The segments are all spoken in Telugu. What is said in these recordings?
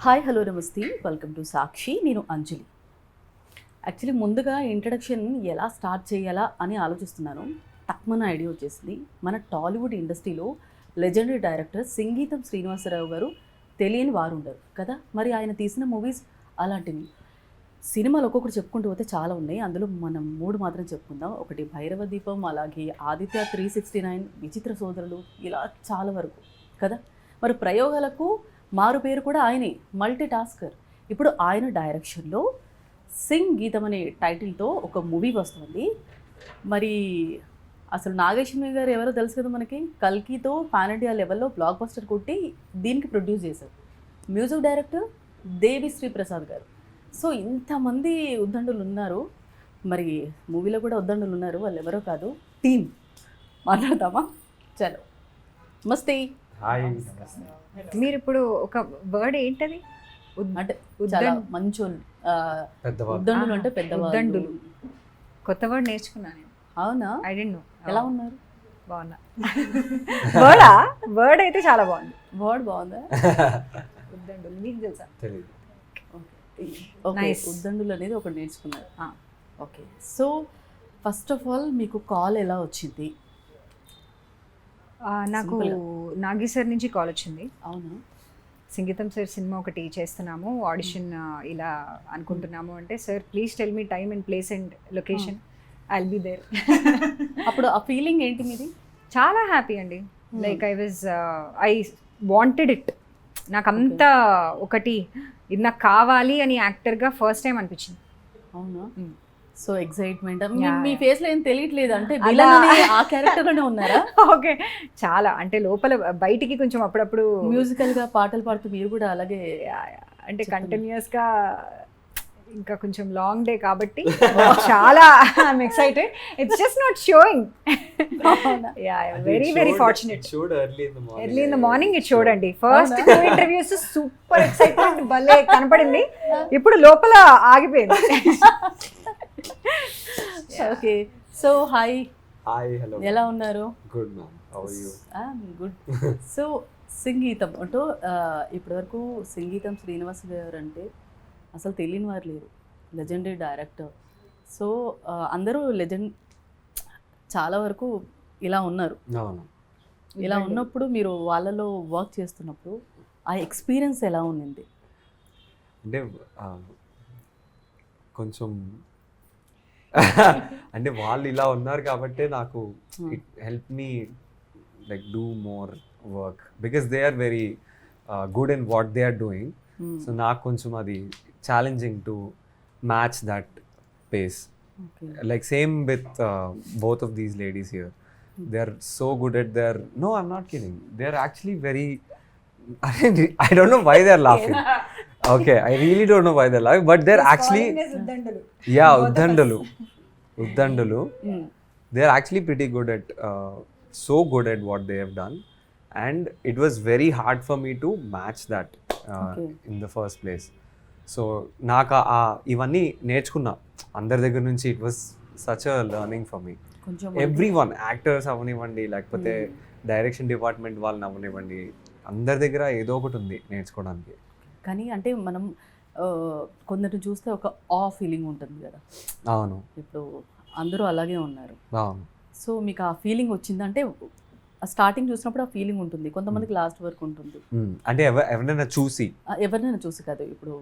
హాయ్ హలో నమస్తే వెల్కమ్ టు సాక్షి. నేను అంజలి. యాక్చువల్లీ ముందుగా ఇంట్రడక్షన్ ఎలా స్టార్ట్ చేయాలా అని ఆలోచిస్తున్నాను. తక్కువ ఐడియా వచ్చేసింది. మన టాలీవుడ్ ఇండస్ట్రీలో లెజెండరీ డైరెక్టర్ సింగీతం శ్రీనివాసరావు గారు తెలియని వారు ఉండరు కదా. మరి ఆయన తీసిన మూవీస్ అలాంటివి. సినిమాలు ఒక్కొక్కటి చెప్పుకుంటూ పోతే చాలా ఉన్నాయి. అందులో మనం 3 మాత్రం చెప్పుకుందాం. ఒకటి భైరవ దీపం, అలాగే ఆదిత్య 369, విచిత్ర సోదరులు, ఇలా చాలా వరకు కదా. మరి ప్రయోగాలకు మారు పేరు కూడా ఆయనే, మల్టీ టాస్కర్. ఇప్పుడు ఆయన డైరెక్షన్లో సింగ్ గీతం అనే టైటిల్తో ఒక మూవీ వస్తుంది. మరి అసలు నాగేశ్వరి గారు ఎవరో తెలుసు కదా మనకి. కల్కితో పాన్ ఇండియా లెవెల్లో బ్లాక్ బస్టర్ కొట్టి దీనికి ప్రొడ్యూస్ చేశారు. మ్యూజిక్ డైరెక్టర్ దేవిశ్రీ ప్రసాద్ గారు. సో ఇంతమంది ఉద్దండులు ఉన్నారు. మరి మూవీలో కూడా ఉద్దండులు ఉన్నారు. వాళ్ళు ఎవరో కాదు, టీమ్. మాట్లాడతామా? చలో. నమస్తే. మీరు ఇప్పుడు ఒక వర్డ్ ఏంటది అంటే చాలా మంచోళ్ళు, ఉద్దండులు అంటే పెద్ద ఉద్దండులు. కొత్త వర్డ్ నేర్చుకున్నాను నేను. అవునా? I don't know. ఎలా ఉన్నారు? బాగున్నా. వర్డ్ అయితే చాలా బాగుంది. వర్డ్ బాగుందా? ఉద్దండులు మీకు తెలుసా? ఓకే, ఉద్దండులు అనేది ఒకటి నేర్చుకున్నారు. Okay, so first of all మీకు కాల్ ఎలా వచ్చింది? నాకు నాగేశ్వర్ నుంచి కాల్ వచ్చింది. అవునా? సంగీతం సార్ సినిమా ఒకటి చేస్తున్నాము, ఆడిషన్ ఇలా అనుకుంటున్నాము అంటే, sir please tell me time and place and location, I will be there. అప్పుడు ఆ ఫీలింగ్ ఏంటి మీది? చాలా హ్యాపీ అండి. Like I wanted it. నాకు అంత ఒకటి ఇది నాకు కావాలి అని యాక్టర్గా ఫస్ట్ టైం అనిపించింది. అవునా? సో ఎక్సైట్మెంట్ మీ ఫేస్ లో ఏం తెలియట్లేదు అంటే విలన్ అనే ఆ క్యారెక్టర్ లోనే ఉన్నారా? ఓకే, చాలా అంటే లోపల బయటికి కొంచెం అప్పుడప్పుడు మ్యూజికల్ గా పాటలు పాడుతూ మీరు కూడా అలాగే అంటే కంటిన్యూస్ గా. ఇంకా కొంచెం లాంగ్ డే కాబట్టి చాలా I'm excited. It's just not showing. Very very fortunate. Early in the morning it చూడండి. ఫస్ట్ 2 ఇంటర్వ్యూస్ సూపర్ ఎక్సైట్మెంట్ భలే కనపడింది. ఇప్పుడు లోపల ఆగిపోయింది. Okay, so hi. హలో. ఎలా ఉన్నారు? Good ma'am, how are you? Good. So సంగీతం అంటూ ఇప్పటివరకు సంగీతం శ్రీనివాస్ గారు అంటే అసలు తెలియని వారు లేరు. Legendary director. సో అందరూ లెజెండ్ చాలా వరకు ఇలా ఉన్నారు. ఇలా ఉన్నప్పుడు మీరు వాళ్ళలో వర్క్ చేస్తున్నప్పుడు ఆ ఎక్స్పీరియన్స్ ఎలా ఉన్నింది? అంటే కొంచెం అంటే వాళ్ళు ఇలా ఉన్నారు కాబట్టి నాకు it help me like do more work because they are very good in what they are doing. So నాకు కొంచెం అది challenging to match that pace. Like same with both of these ladies here. They are so good at their... No, I'm not kidding. They are actually very... I don't know why they are laughing. Okay, I really don't know why they're laughing, but they're actually... Yeah, Uddandulu. They're actually pretty good at... so good at what they have done. And it was very hard for me to match that in the first place. So నాకు ఇవన్నీ నేర్చుకున్నా అందరి దగ్గర నుంచి. It was such a learning for me. Every one, actors అవనివ్వండి, లేకపోతే డైరెక్షన్ డిపార్ట్మెంట్ వాళ్ళని అవనివ్వండి, అందరి దగ్గర ఏదో ఒకటి ఉంది నేర్చుకోవడానికి. కానీ అంటే మనం కొందరిని చూస్తే ఒక ఫీలింగ్ ఉంటుంది కదా. అవును, ఇప్పుడు అందరూ అలాగే ఉన్నారు. అవును. సో మీకు ఆ ఫీలింగ్ వచ్చిందంటే స్టార్టింగ్ చూసినప్పుడు ఆ ఫీలింగ్ ఉంటుంది, కొంతమందికి లాస్ట్ వరకు ఉంటుంది. అంటే ఎవరినైనా చూసి కాదు. ఇప్పుడు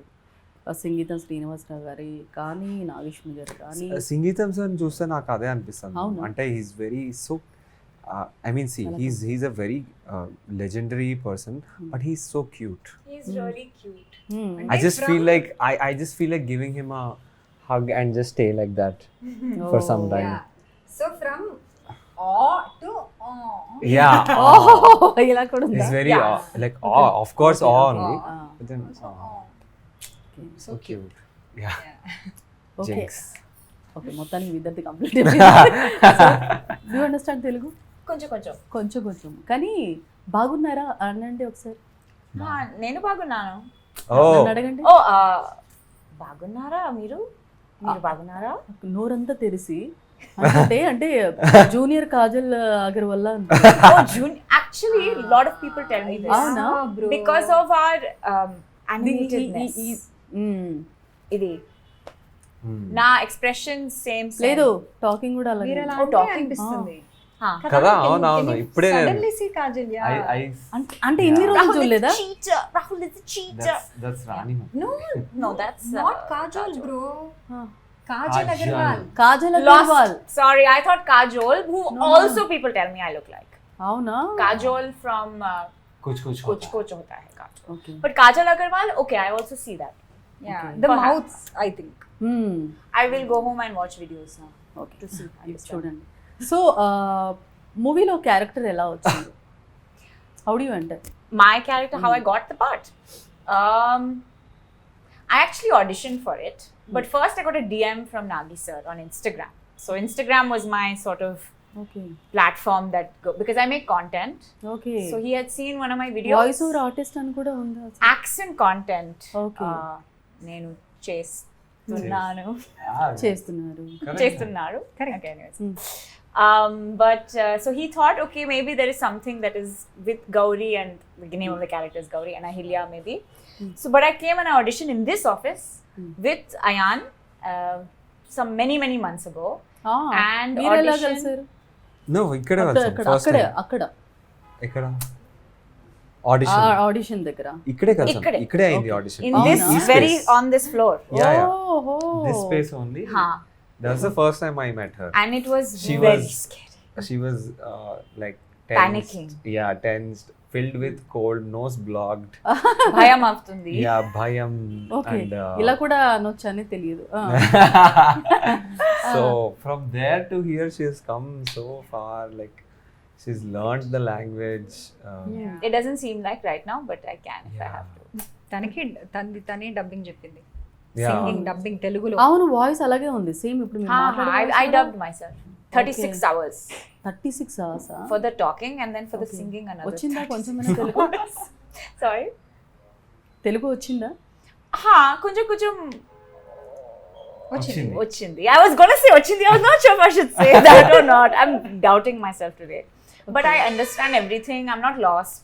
సంగీతం శ్రీనివాసరావు గారి కానీ నాగేశ్వరి గారు కానీ సంగీతం సార్ చూస్తే నాకు అదే అనిపిస్తుంది. అంటే he's very so I mean, see, he's a very legendary person, but he's so cute. He's really cute. I just feel like giving him a hug and just stay like that for some time. Yeah. So from awe to Yeah. ఇలా కూడా ఉంది. He's very like awe, of course, awe only. But then so cute. Yeah. Okay. Okay, మొత్తానికి విద్యార్థి complete. Do you understand Telugu? కొంచెం కానీ బాగున్నారా అనండి ఒకసారి. నేను బాగున్నాను. అడగండి. బాగున్నారా మీరు బాగున్నారా? నోరంతా తెరిసి అంటే junior Kajal Agarwal. Actually, a lot of people tell me this. అవునా? Because of our animatedness. ఇది Hmm. నా ఎక్స్ప్రెషన్ సేమ్ లేదు టాకింగ్ కూడా అలాగే మీరు అలా Oh, అంటే talking. అనిపిస్తుంది కదా, అవునవును. ఇప్పుడే నేను- సడన్లీ సీ కాజల్ యా అంటే ఇన్ని రోజులు Rahul is చూడలేదా a cheater. Rahul is a cheater. that's Rani. No No, that's not Kajal bro Kajal Kajal. Agarwal Kajal Lost. Agarwal Sorry, I thought Kajol, who No. also people tell me I look like. అవునా Kajol from Kuch Kuch Kuch Hota Hai Kajol. Okay But Kajal Agarwal, okay, I also see that. Yeah Okay. The Perhaps. Mouth I think I will go home and watch videos now okay to see. Understand. చూడండి సో మూవీలో క్యారెక్టర్ ఎలా వచ్చింది how do you enter My character, how I got the part. I actually auditioned for it, but first I got a DM from Nagi sir on Instagram. So Instagram was my sort of okay platform because I make content. Okay So he had seen one of my videos. Voice over artist అని కూడా ఉందా Accent content. Okay. నేను చేస్తున్నాను. చేస్తున్నారు చేస్తున్నారు. Correct. Okay, anyways. Hmm. But so he thought, okay, maybe there is something that is with Gauri, and the name of the character is Gauri, and Ahilya maybe. So, but I came and I auditioned in this office with Ayan some many months ago. And మీరు ఎలా audition- కలిసారు No, ఇక్కడే అక్కడ కలిసాం అక్కడ ఫస్ట్ అక్కడే టైం. అక్కడ ఎక్కడ ఆడిషన్ ఆడిషన్ దగ్గర ఇక్కడే కలిసాం. ఇక్కడే. ఇక్కడే అయింది Okay. Audition in Oh, this no. very on this floor. Yeah. ఓహో This space only. Huh. That's the first time I met her. And it was She very was- scary. She was like Panicking. Yeah, tensed, filled with cold, nose blocked. భయం అవుతుంది. Yeah, bhayam. ఓకే And ఇలా కూడా అనొచ్చు అని తెలియదు so from there to here, she has come so far. Like she's learned the language. It doesn't seem like right now, but I can if I Yeah. have to. తనకి తనే డబ్బింగ్ చెప్పింది Yeah. సింగింగ్ డబ్బింగ్ తెలుగులో అవును వాయిస్ అలాగే ఉంది సేమ్ ఇప్పుడు మీరు I dubbed myself 36 Okay. hours 36 hours for the talking and then for the Okay. singing another. వచ్చిందా 36 కొంచెమైనా తెలుగు hours. Sorry. తెలుగు వచ్చిందా కొంచెం వచ్చింది వచ్చింది. I was gonna say వచ్చింది. I was not sure if I should say that or not. I'm doubting myself today. But I understand everything. I'm not lost.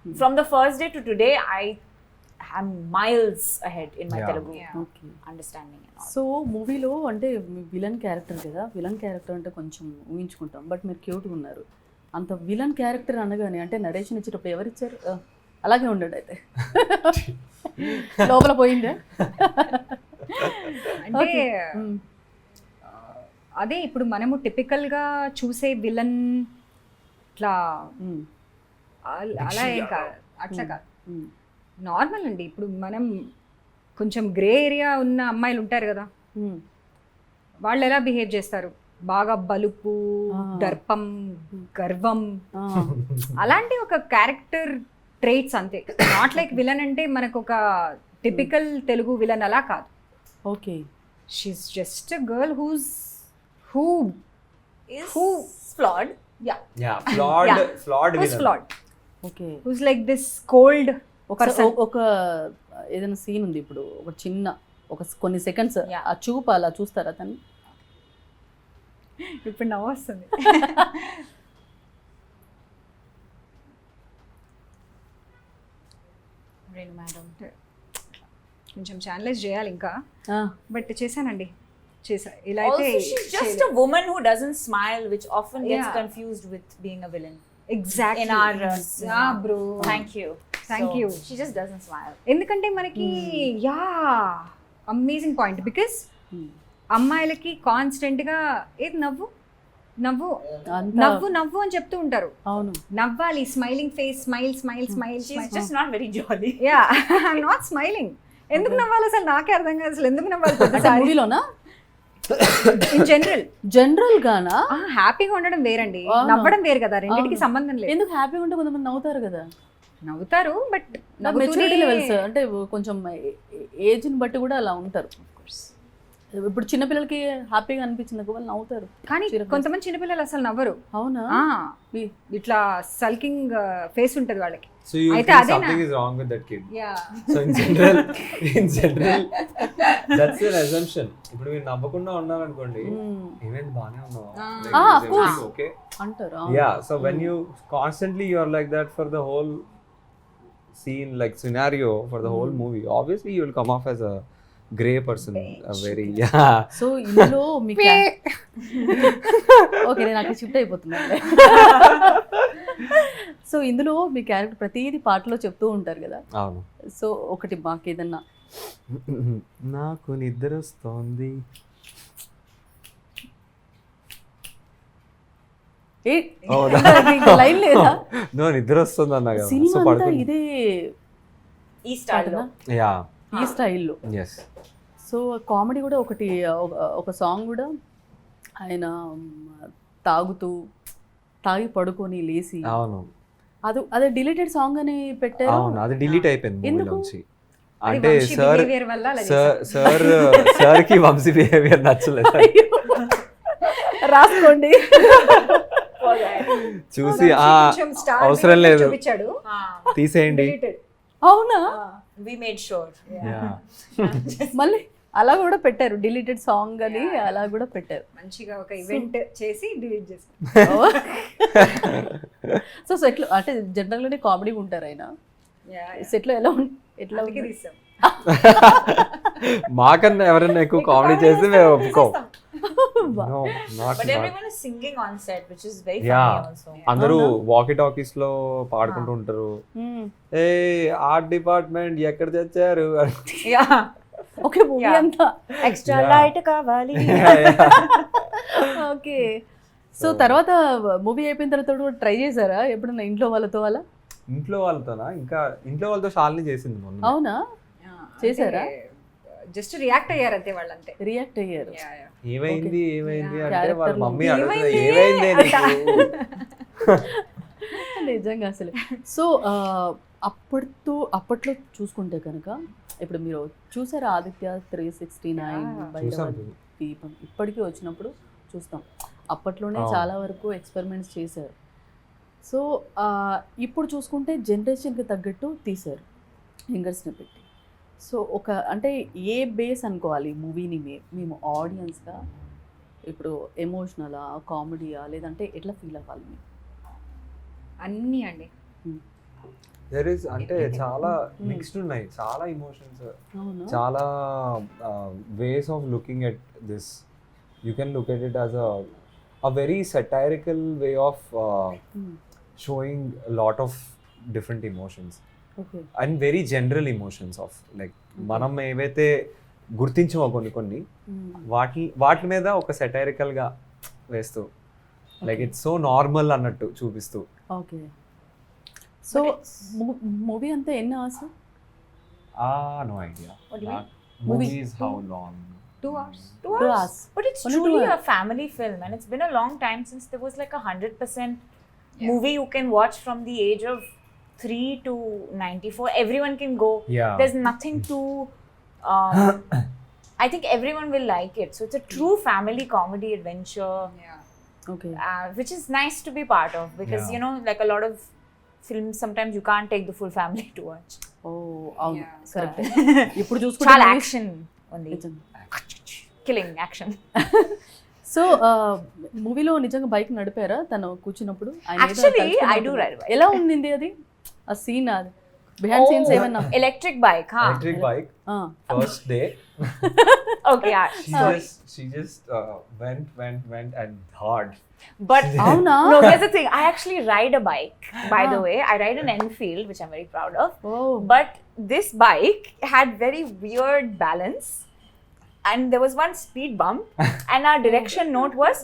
From the first day to today, I'm miles ahead in my Yeah. Telugu Yeah. Okay understanding and all. So మూవీలో అంటే విలన్ క్యారెక్టర్ కదా విలన్ క్యారెక్టర్ అంటే కొంచెం ఊహించుకుంటాం బట్ మీరు క్యూట్గా ఉన్నారు అంత విలన్ క్యారెక్టర్ అనగానే అంటే నరేషన్ ఇచ్చేటప్పుడు ఎవరు ఇచ్చారు అలాగే ఉండండి అయితే లోపల పోయిందే అంటే Mm. అదే ఇప్పుడు మనము టిపికల్ గా చూసే విలన్ ఇట్లా Mm. అలా ఏం కాదు అట్లా కాదు Mm. నార్మల్ అండి ఇప్పుడు మనం కొంచెం గ్రే ఏరియా ఉన్న అమ్మాయిలు ఉంటారు కదా Mm. వాళ్ళు ఎలా బిహేవ్ చేస్తారు బాగా బలుపు దర్పం గర్వం Ah. అలాంటి ఒక క్యారెక్టర్ ట్రేట్స్ అంతే నాట్ లైక్ విలన్ అంటే మనకు ఒక టిపికల్ తెలుగు విలన్ అలా కాదు okay she's just a girl who Is flawed. yeah Yeah, flawed, Yeah. flawed who's villain. flawed okay who's like this cold person ఒక ఏదైనా సీన్ ఉంది ఇప్పుడు ఒక చిన్న కొన్ని సెకండ్స్ Yeah. ఆ చూపు అలా చూస్తారా తను ఇప్పుడు నవ్వు వస్తుంది Renu madam. కొంచెం ఛానలైజ్ చేయాలి ఇంకా Ah. బట్ చేశానండి ఇలా అయితే Also, she's just a woman who doesn't smile, which often gets Yeah. confused with being a villain. Exactly In our cinema. Bro Thank you. Thank you. She just doesn't smile. ఎందుకంటే మనకి yeah amazing point because Hmm. అమ్మాయిలకి కాన్స్టెంట్గా ఏది నవ్వు నవ్వు అంతా నవ్వు నవ్వు అని చెప్తూ ఉంటారు అవును నవ్వాలి smiling face smile smile smile She's just not very jolly. Yeah I'm not smiling ఎందుకు నవ్వాలి అసలు నాకే అర్థం కాదు అసలు ఎందుకు నవ్వాలి అంటే ప్రతిసారి మూవీలోనా ఇన్ జనరల్ జనరల్ గానా హ్యాపీగా ఉండడం వేరండి అవును. నవ్వడం వేరు కదా రెండింటికి అవును. సంబంధం లేదు ఎందుకు హ్యాపీగా ఉంటే కొంతమంది నవ్వుతారు కదా నవ్వుతారు బట్ మెచ్యూరిటీ లెవెల్స్ అంటే కొంచెం ఏజ్ని బట్టి కూడా అలా ఉంటారు ఇప్పుడు చిన్నపిల్లలకి హ్యాపీగా అనిపించింది వాళ్ళు నవ్వుతారు కానీ చిరకాలు. కొంతమంది చిన్నపిల్లలు అసలు నవ్వరు అవునా ఆ, ఇట్లా సల్కింగ్ ఫేస్ ఉంటది వాళ్ళకి So you అయితే think అదేనా? something is wrong with that kid? Yeah So in general, that's an assumption. ఇప్పుడు మీరు నవ్వకుండా ఉన్నారనుకోండి ఈవెంట్ బాగానే ఉన్నావా of course. ఓకే అంటారు yeah so when you constantly you are like that for the whole scene, like scenario for the whole movie, obviously you will come off as a grey person, a very so ఇందులో మీ ఓకే నేను అక్కడ షిఫ్ట్ అయిపోతున్నాను. సో ఇందులో మీ క్యారెక్టర్ ప్రతిదీ పాటలో చెప్తూ ఉంటారు కదా, అవును. సో ఒకటి మాకు ఏదన్నా నాకు నిద్ర వస్తోంది, లైన్ లేదా నో నిద్ర వస్తుంది అన్నా కదా, సినిమా సో అంతా పడుతుంది. ఇదే ఈ స్టైల్లో యా ఈ స్టైల్లో. ఎస్ సో కామెడీ కూడా ఒకటి ఒక సాంగ్ కూడా ఆయన తాగి పడుకొని లేచి, అవును అదే డిలీటెడ్ సాంగ్ అని పెట్టారు. అవును, అది డిలీట్ అయిపోయింది ఎందుకు? మూవీలోంచి. అంటే సార్ బిహేవియర్ వల్ల అలా సార్ కి వంశీ బిహేవియర్ నచ్చలేదు, రాసుకోండి. చూసి అవసరం లేదు చూపించాడు, తీసేయండి. అవునా, we made sure. Yeah. మళ్ళీ అలా కూడా పెట్టారు, డిలీటెడ్ సాంగ్ అని అలా కూడా పెట్టారు. మంచిగా ఒక ఈవెంట్ చేసి డిలీట్ చేస్తాం. సో సెట్లో అంటే జనరల్గానే కామెడీ ఉంటారు ఆయన, సెట్లో ఎట్లా తీసాం. మాకన్నా ఎవరైనా ఎక్కువ కామెడీ చేస్తే మేము ఒప్పుకో. No, not But not. everyone is singing on set, which is very Yeah. funny also. అందరూ వాకీ టాకీస్ లో పాడుకుంటూ ఉంటారు, ఏ ఆర్ట్ డిపార్ట్మెంట్ ఎక్కడ తెచ్చారు. Yeah. ఓకే మూవీ అంతా Extra Yeah. light kavali. Okay. So తర్వాత మూవీ అయిపోయిన తర్వాత కూడా ట్రై చేశారా ఎప్పుడన్నా ఇంట్లో వాళ్ళతో అలా? ఇంట్లో వాళ్ళతోనా? ఇంకా ఇంట్లో వాళ్ళతో షాలిని చేసింది మొన్న. అవునా, చేశారా? జస్ట్ రియాక్ట్ అయ్యారు అంతే వాళ్ళు, అంతే. రియాక్ట్ అయ్యారు. ఏమైంది ఏమైంది అంటే Character వాళ్ళ లో మమ్మీ అడుగుతుంది ఏమైంది నీకు? నిజంగా అసలు. సో అప్పట్లో చూసుకుంటే కనుక ఇప్పుడు మీరు చూసారా ఆదిత్య 369 చూసాం. దీపం ఇప్పటికీ వచ్చినప్పుడు చూస్తాం. అప్పట్లోనే చాలా వరకు ఎక్స్పెరిమెంట్స్ చేశారు. సో ఇప్పుడు చూసుకుంటే జనరేషన్కి తగ్గట్టు తీశారు సింగర్స్ని పెట్టి. సో అంటే ఏ బేస్ అనుకోవాలి మూవీని మేము ఆడియన్స్గా? ఇప్పుడు ఎమోషనలా, కామెడీయా, లేదంటే ఎట్లా ఫీల్ అవ్వాలి మేము? అన్నీ అండి. There is అంటే చాలా మిక్స్డ్ ఉన్నాయి, చాలా ఎమోషన్స్, అవునా? చాలా ways of looking at this. You can look at it as a very satirical way of showing a lot of different emotions. Okay. And very general emotions of like మనం ఏవైతే గుర్తించమో కొన్ని వాటి మీద ఒక సెటైరికల్గా వేస్తూ లైక్ ఇట్స్ సో నార్మల్ అన్నట్టు చూపిస్తూ. ఓకే. సో మూవీ అంతా ఎన్ని hours? No idea. What do you mean? Movie is how long? 2 hours. 2 2 hours. hours. But it's Only 2 truly a hours. family film, and it's been a long time since there was like 100% movie you can watch from the age of 3 to 94. Everyone can go. Yeah. There's nothing to. I think everyone will like it. So it's a true family comedy adventure, okay. which is nice to be part of because Yeah. you know, like a lot of films, sometimes you can't take the full family to watch. ఓ అవును, Yeah. కరెక్ట్. ఇప్పుడు Chala చూసుకుంటే action only, killing action. So మూవీలో నిజంగా బైక్ నడిపారా తను కూర్చున్నప్పుడు? ఆయన ఏదో Actually, తలుచుకున్నప్పుడు. I do ride a bike. ఎలా ఉండింది అది ఆ సీన్? అది బిహైండ్ సీన్స్ ఏమన్నా? Electric bike, huh? Electric bike, first day. Okay, yeah. She just went and hard. But అవునా? no, here's the thing. I actually ride a bike, by the way. I ride an Enfield, which I'm very proud of. Oh But this bike had very weird balance. And there was one speed bump. And our direction note was,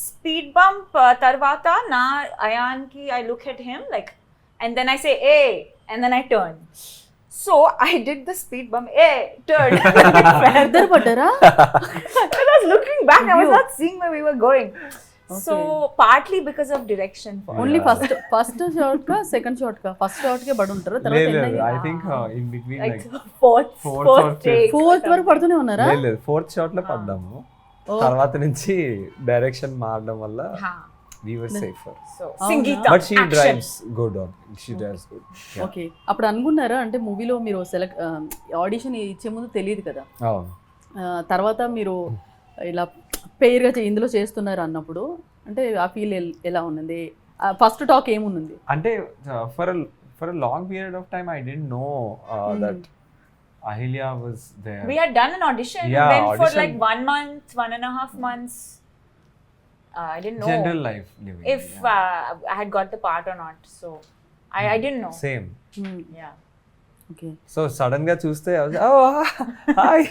speed bump tarvata na Ayan ki, I look at him like, and then I say, hey, and then I turn. So I did the speed bump, hey, turn. ఇద్దరు పడ్డారా? I was looking back, I was not seeing where we were going. So partly because of direction. Only first shot కా సెకండ్ షాట్ కా? ఫస్ట్ షాట్ కే పడి ఉంటారు, తర్వాత లేదు I think in between Like like fourth fourth or take. Fourth వరకు పడుతూనే ఉన్నారా? లేదు ఫోర్త్ షాట్ లో పడ్డాము. తర్వాత నుంచి డైరెక్షన్ మారడం వల్ల we were safer. So Oh, Singita, But she action. drives good on. She drives good. Yeah. Okay. అప్పుడు అనుకున్నారా అంటే మూవీలో మీరు ఆడిషన్ ఇచ్చే ముందు తెలియదు కదా, అవును. తర్వాత మీరు ఇలా పేరుగా ఇందులో చేస్తున్నారు అన్నప్పుడు అంటే ఆ ఫీల్ ఎలా ఉన్నది? ఫస్ట్ టాక్ ఏముంది? అంటే for a long period of time I didn't know that Ahilya was there. We had done an audition. Yeah, Went for audition. like 1 month, 1.5 months. I didn't know General life living. if I had got the part or not. So I didn't know. Same. Yeah. Okay So sudden ga chuste I was, oh hi.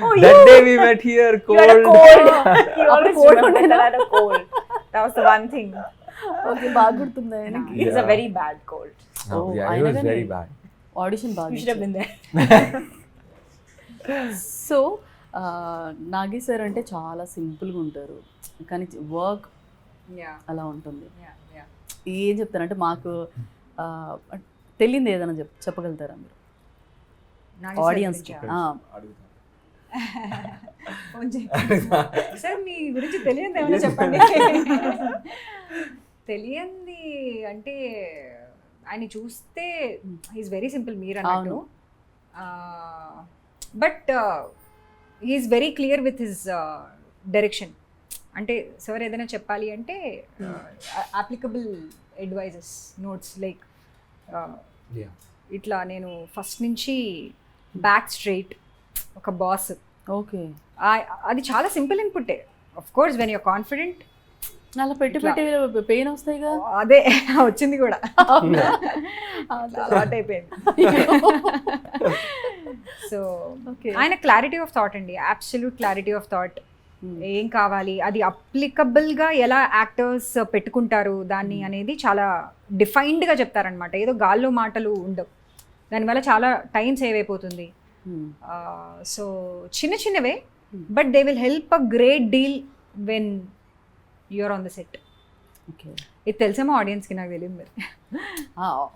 Oh, That you. day we met here You had a cold. cold. You always cold remember ఉండేనా? that I had a cold. That was the one thing. Okay బాగా గుర్తుంది ఆయనకి It's a Yeah. very bad cold. Oh, Oh, yeah, I it was never very knew. bad. Audition బాగా You should have been there. So Nagi sir అంటే చాలా సింపుల్గా ఉంటారు కానీ వర్క్ Yeah. అలా ఉంటుంది. Yeah. Yeah. ఏం చెప్తారంటే మాకు తెలియంది ఏదైనా చెప్పగలుగుతారా మీరు నాగి sir ఆడియన్స్కి? గురించా? ఫోన్ సార్ మీ గురించి తెలియంది ఏమైనా చెప్పండి. తెలియంది అంటే ఆయన చూస్తే హీఈస్ వెరీ సింపుల్ మీరు అన్నట్టు, but he is very clear with his direction. అంటే సార్ ఏదైనా చెప్పాలి అంటే applicable advises notes like Yeah. ఇట్లా నేను ఫస్ట్ నుంచి బ్యాక్ స్ట్రైట్ ఒక బాస్, ఓకే అది చాలా సింపుల్ ఇన్పుట్టే. Of course when you're confident అలా పెట్టి పెట్టి పెయిన్ వస్తాయిగా. అదే వచ్చింది కూడా అలవాటు అయిపోయింది. So Okay. ఆయన క్లారిటీ ఆఫ్ థాట్ అండి, అబ్సల్యూట్ క్లారిటీ ఆఫ్ థాట్. ఏం కావాలి అది అప్లికబుల్గా ఎలా యాక్టర్స్ పెట్టుకుంటారు దాన్ని అనేది చాలా డిఫైన్డ్గా చెప్తారనమాట. ఏదో గాల్లో మాటలు ఉండవు, దానివల్ల చాలా టైం సేవ్ అయిపోతుంది. సో చిన్న చిన్నవే but they will help a great deal when you're on the set. Okay ఇది తెలిసేమో ఆడియన్స్కి, నాకు తెలియదు మరి.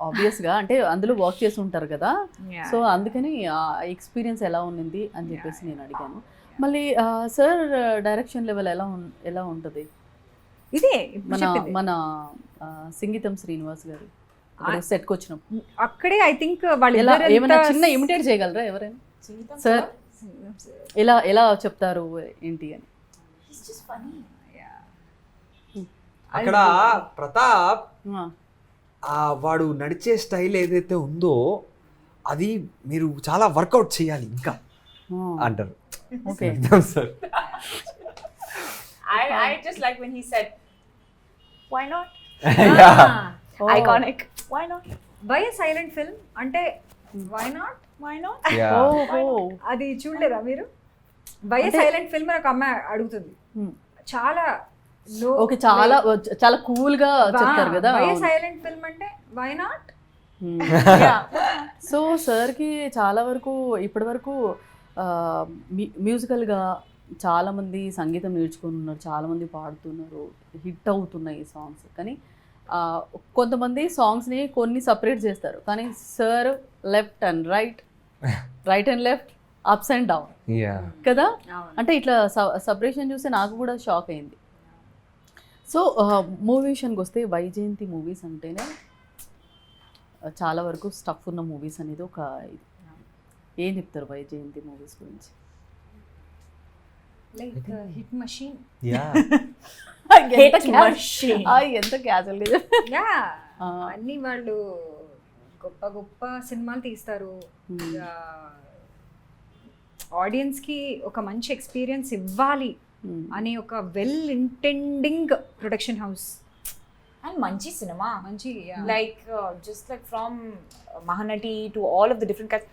ఆబ్వియస్గా అంటే అందులో వర్క్ చేసి ఉంటారు కదా, Yeah. సో అందుకని ఆ ఎక్స్పీరియన్స్ ఎలా ఉన్నింది అని చెప్పేసి నేను అడిగాను. మళ్ళీ సార్ డైరెక్షన్ లెవెల్ ఎలా ఉంటుంది? ఇదే మన సంగీతం శ్రీనివాస్ గారు సెట్కి వచ్చినప్పుడు అక్కడే ఐ థింక్ వాళ్ళు ఎలా ఏమైనా చిన్న ఇమిటేట్ చేయగలరా ఎవరైనా సార్? ఎలా చెప్తారు ఏంటి అని? He's just funny. అక్కడ ప్రతాప్ ఆ, వాడు నడిచే స్టైల్ ఏదైతే ఉందో అది మీరు చాలా వర్కౌట్ చేయాలి ఇంకా అంటారు. Okay sir I just like when he said, "Why not?" Oh. Iconic. Why not? Why silent film అంటే వై నాట్, Why not? అది చూడలేదా మీరు? వై సైలెంట్ ఫిల్మ్ ఒక అమ్మాయి అడుగుతుంది, చాలా ఓకే చాలా చాలా కూల్ గా చెప్తారు కదా. వై సైలెంట్ ఫిల్మ్ అంటే వై నాట్. సో సార్కి చాలా వరకు ఇప్పటి వరకు మ్యూజికల్గా చాలామంది సంగీతం నేర్చుకుని ఉన్నారు, చాలామంది పాడుతున్నారు, హిట్ అవుతున్నాయి ఈ సాంగ్స్. కానీ కొంతమంది సాంగ్స్ని కొన్ని సపరేట్ చేస్తారు, కానీ sir left and right and left, ups and down కదా. అంటే ఇట్లా సపరేషన్ చూస్తే నాకు కూడా షాక్ అయింది. సో మూవీ విషయానికి వస్తే వైజయంతి మూవీస్ అంటేనే చాలా వరకు స్టఫ్ ఉన్న మూవీస్ అనేది ఒక ఇది. ఏం చెప్తారు వైజయంతి మూవీస్ గురించి? Like hit machine. ఎంత క్యాజువల్గా యా, అన్ని వాళ్ళు గొప్ప గొప్ప సినిమాలు తీస్తారు, ఆడియన్స్కి ఒక మంచి ఎక్స్పీరియన్స్ ఇవ్వాలి అనే ఒక well intending production house. And manchi cinema. మంచి Like just like from Mahanati to all of the different kinds.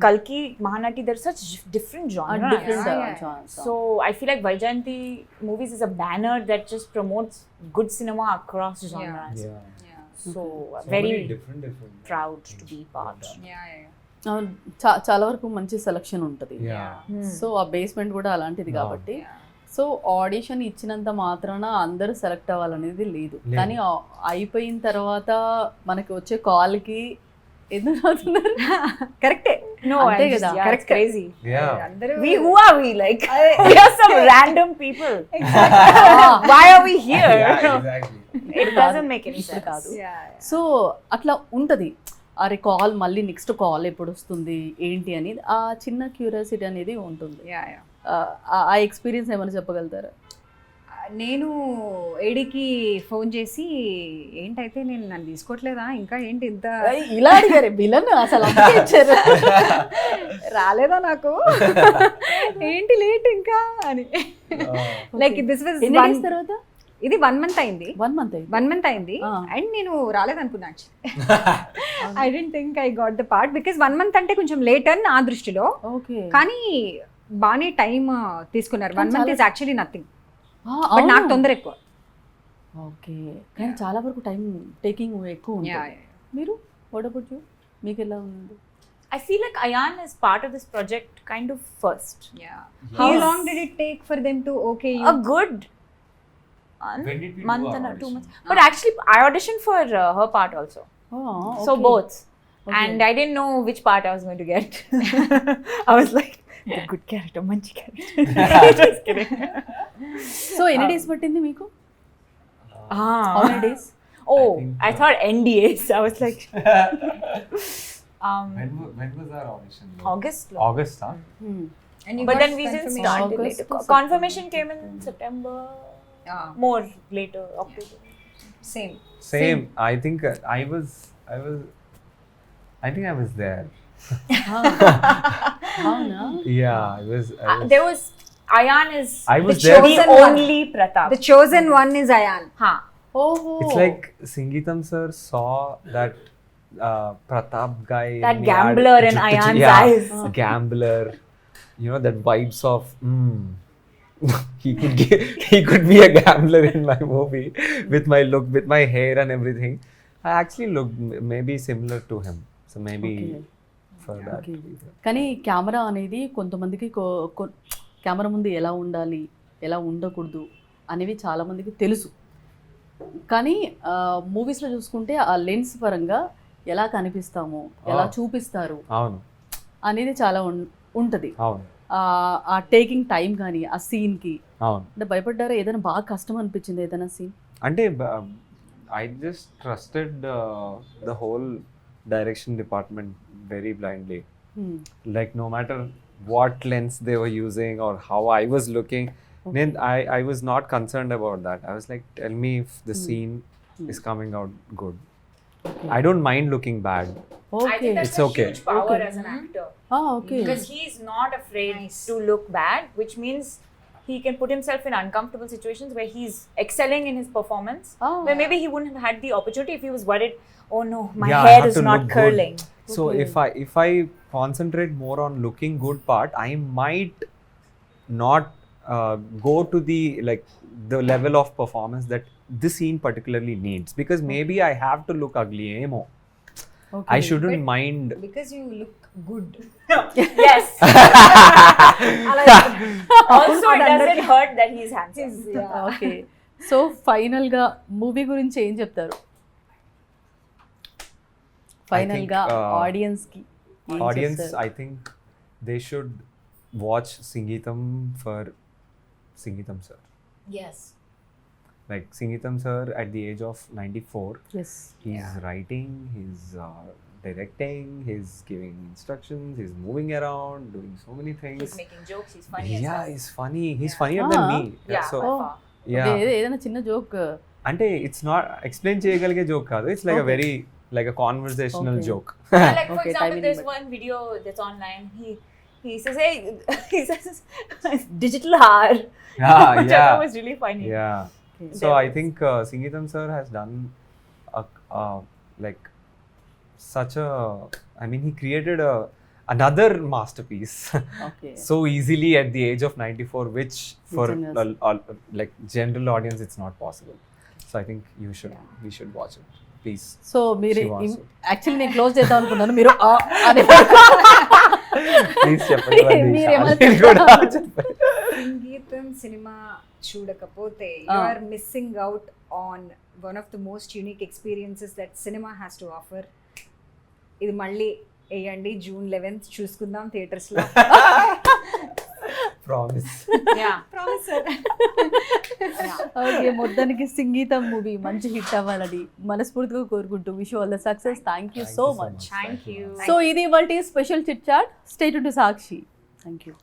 Kalki, Mahanati, there's such different genres. So I feel like Vaijayanti movies is a banner that just promotes good cinema across genres. So very different proud to be part. చాలా వరకు మంచి సెలక్షన్ ఉంటుంది. సో ఆ బేస్మెంట్ కూడా అలాంటిది కాబట్టి సో ఆడిషన్ ఇచ్చినంత మాత్రాన అందరూ సెలెక్ట్ అవ్వాలనేది లేదు. కానీ అయిపోయిన తర్వాత మనకి వచ్చే కాల్కి ఎందుకు అవుతున్నారు? కరెక్టే. No, అంతే కదా, correct, crazy. అందరూ Who are we? Like we are some random people. Why are we here? It doesn't make any sense. కాదు. సో అట్లా ఉంటుంది. అరే కాల్ మళ్ళీ నెక్స్ట్ కాల్ ఎప్పుడు వస్తుంది ఏంటి అనేది ఆ చిన్న క్యూరియాసిటీ అనేది ఉంటుంది. ఆ ఎక్స్పీరియన్స్ ఏమైనా చెప్పగలుగుతారా? నేను ఏడీకి ఫోన్ చేసి ఏంటైతే నేను నన్ను తీసుకోవట్లేదా ఇంకా ఏంటి ఇంత ఇలా అడిగారు విలన్ అసలు అందుకే ఇచ్చారు. రాలేదా నాకు ఏంటి లేట్ ఇంకా అని. లైక్ దిస్ వాజ్ ఎన్ని days తర్వాత? ఇది 1 month అయింది. 1 month అయింది. 1 month అయింది అండ్ నేను రాలేదనుకున్నా. I don't think I got the part because 1 month అంటే కొంచెం లేట్ అని నా దృష్టిలో. ఓకే. కానీ బాగానే టైం తీసుకున్నారు. 1 month ఈజ్ యాక్చువల్లీ నథింగ్, ఆ, బట్ నాకు అవును. తొందర ఎక్కువ. ఓకే. కానీ చాలా వరకు టైం టేకింగ్ ఎక్కువ ఉంటుంది. మీరు వాట్ అబౌట్ యు? మీకు ఎలా ఉంది? I feel like Ayan is part of this project kind of first. How Yes. long did it take for them to okay you? A good When did we do month our and 2 audition? months. But actually, I auditioned for her part also. Oh, So okay. both. Okay. And I didn't know which part I was going to get. I was like, the good character, manchi character. Just kidding. So ఎన్ని డేస్ పట్టింది మీకు? How Ah. many days? Oh, think, I thought NDAs. I was like, When was our audition? August. August, huh? And you But got then we didn't confirmation? start till August later. to Confirmation came in September. More later, October. Same. Same. I think I was there. అవునా? Yeah, I was. There was Ayan is I was the there. the chosen one. only Pratap. The chosen one is Ayan. Huh. ఓహో. It's like Sangeetam sir saw that Pratap guy. That in me gambler ad- in Ayan's yeah, eyes. Gambler. You know that vibes of. He could be a gambler in my movie with my look, with my hair and everything. I actually looked maybe similar to him. So maybe Okay. for that. Okay. కానీ కెమెరా అనేది కొంతమందికి కెమెరా ముందు ఎలా ఉండాలి, ఎలా ఉండకూడదు అనేవి చాలామందికి తెలుసు. కానీ మూవీస్లో చూసుకుంటే ఆ లెన్స్ పరంగా ఎలా కనిపిస్తాము, ఎలా చూపిస్తారు అవును అనేది చాలా ఉంటుంది. అవును ఆ టేకింగ్ టైం కానీ ఆ సీన్కి అవును. అంటే భయపడ్డారా? ఏదైనా బాగా కష్టం అనిపించింది ఏదైనా సీన్? అంటే I just trusted the whole direction department very blindly. Like no matter what lens they were using or how I was looking, then I was not concerned about that. I was like, tell me if the scene is coming out good. I don't mind looking bad. I okay. think that's It's a okay. huge power Okay. as an actor. Okay. Because he's not afraid Nice. to look bad, which means he can put himself in uncomfortable situations where he's excelling in his performance. Oh. Where maybe he wouldn't have had the opportunity if he was worried, oh no, my Yeah, I hair have is to not look good. curling. So Okay. if I concentrate more on looking good part, I might not go to the level of performance that this scene particularly needs, because maybe I have to look ugly emo. I shouldn't mind. Because you look good. Yes. Also, it doesn't hurt that he's handsome. Okay. So ఫైనల్గా మూవీ గురించి ఏం చెప్తారు? ఫైనల్గా ఆడియన్స్కి Audience, I think they should watch Sangeetam for Sangeetam sir. Yes. Like Sangeetam sir at the age of 94, yes. he's writing, he's directing, he's giving instructions, he's moving around, doing so many things. He's making jokes, he's funny. as Yeah, well. he's funny. He's funnier than me. Yeah, So by Oh. far. yeah. ఏదైనా చిన్న జోక్? అంటే it's not explain చేయగలిగే joke కాదు. It's like a Okay. very like a conversational Okay. joke. Like for Okay, example, timing there's limit. one video that's online. He says, "Hey," he says, "digital hour," Yeah, which I yeah. thought was really funny. Yeah. Okay. So I think Sangeetam sir has done like such a. I mean, he created another masterpiece okay. so easily at the age of 94, which for Nijangas. like general audience it's not possible. So I think we should watch it, please. So మీరు She wants to. యాక్చువల్లీ నేను క్లోజ్ చేద్దాం అనుకున్నాను, మీరు అని Please చెప్పండి. మీరేమన్నా నేను కూడా చెప్పండి. సంగీతం సినిమా చూడకపోతే you are missing out on one of the most unique experiences that cinema has to offer. ఇది మళ్ళీ వేయండి June 11th చూసుకుందాం థియేటర్స్ లో. Promise. Yeah. ప్రామిస్. ఓకే. మొత్తానికి సంగీతం మూవీ మంచి హిట్ అవ్వాలని మనస్ఫూర్తిగా కోరుకుంటూ wish all the success. Thank you so much. Thank you. So ఇది ఇవాల్టి special chit chat. Stay tune to Sakshi. Thank you.